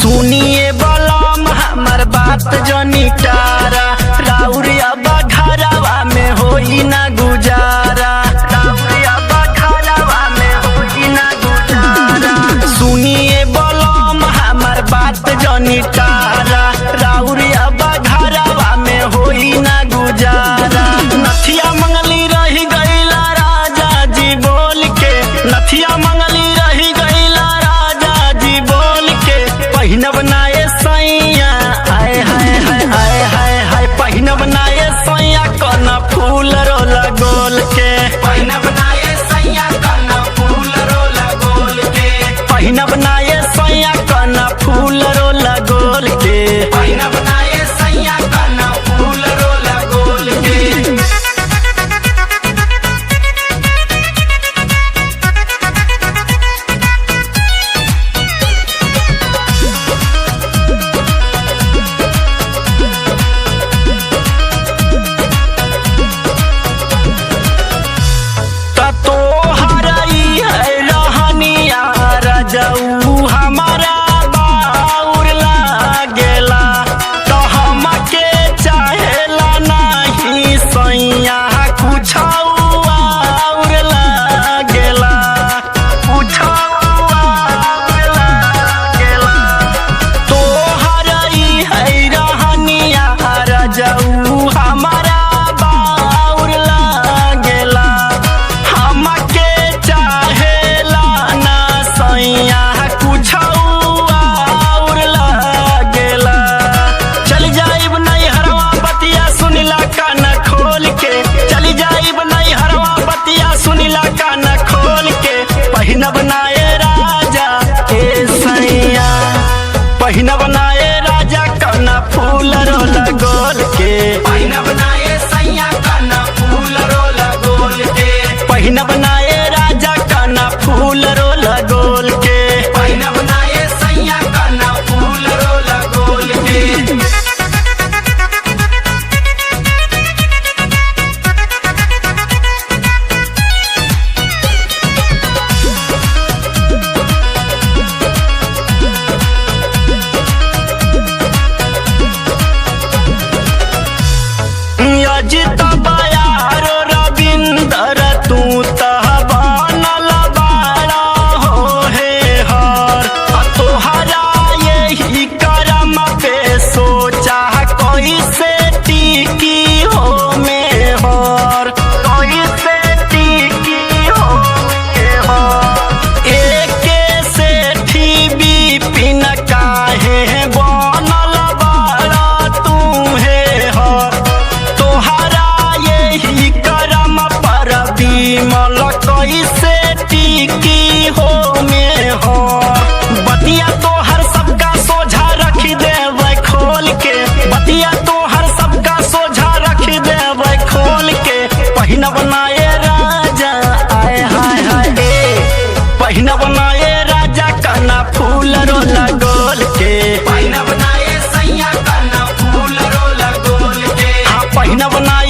सुनिए बलम हमर बात जनी टारा, राउरिया बघरवा में होई ना गुजारा, राउरिया बघरवा में होई ना गुजारा। सुनिए बलम हमर बात जनी टारा, राउरिया बघरवा में होई ना गुजारा। नथिया मंगली रही गईला राजा जी बोल के, नथिया मंगली रही गईला राजा जी बोल के। पहिनब नाये सैया हाय हाय हाय हाय हाय हाय, पहिनब नाये सैया कना फूल रोला गोल के, पहिनब नाये सैया कना फूल रोला गोल के, पहिनब नाये सैया कना फूल रोला गोल के, पहिनब नाये सैया कना फूल रोला गोल के। जाऊ हमारा बाउर लागेला, तो हमके चाहेला नहीं सैया कुछ और लागेला, कुछ और लागेला। तोहर ई है रहनिया जाऊ हमारा बाउर लागेला, हमके चाहेला ना सैया कुछ और लागेला। चल जाइब नहीं हरवा बतिया सुनिला कान खोल के, चल जाइब नहीं हरवा बतिया सुनिला कान खोल के। पहिनब नाये राजा ए सैया, पहिनब नाये राजा कना फूल रोला गोल के, पहिनब नाये सैया कना फूल रोला गोल के, पहिनब नाये राजा कना फूल रोला गोल के, पहिनब नाये सैया कना फूल रोला गोल के। अजित बयारो रविंदर तू तह बनल बाड़ा हो हे हर, तोहरा यही करम पे सोचा कैसे टिकी हो में हर, कैसे टिकी हो में हर। एके से ठीबी पिन काहे बनल बाड़ा तू हे हर, तोहरा यही करम पर विमल कैसे टिकी हो में हो। बतिया तोहर सबका सोझा रख देबै खोल के, बतिया तोहर सबका सोझा रख देबै खोल के। पहिनब नाये राजा आय हाय हाय ए, पहिनब नाये राजा कना फूल रोला गोल के, पहिनब नाये सैया कना फूल रोला गोल के, हाँ पहिनब ना